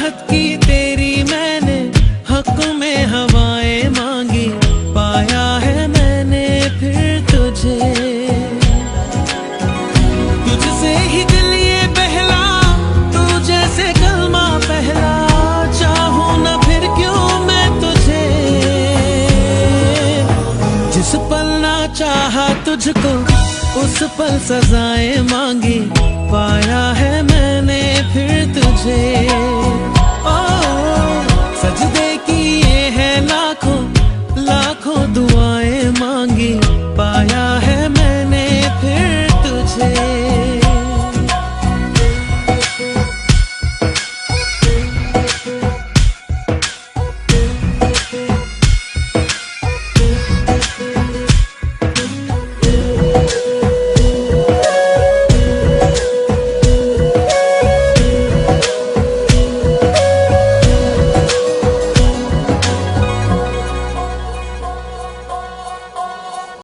चाहत की तेरी मैंने हक में हवाएं मांगी, पाया है मैंने फिर तुझे। तुझसे ही दिल ये बहला, तू जैसे कलमा पहला, चाहूं ना फिर क्यों मैं तुझे। जिस पल ना चाहा तुझको उस पल सजाएं मांगी, पाया है मैंने फिर तुझे।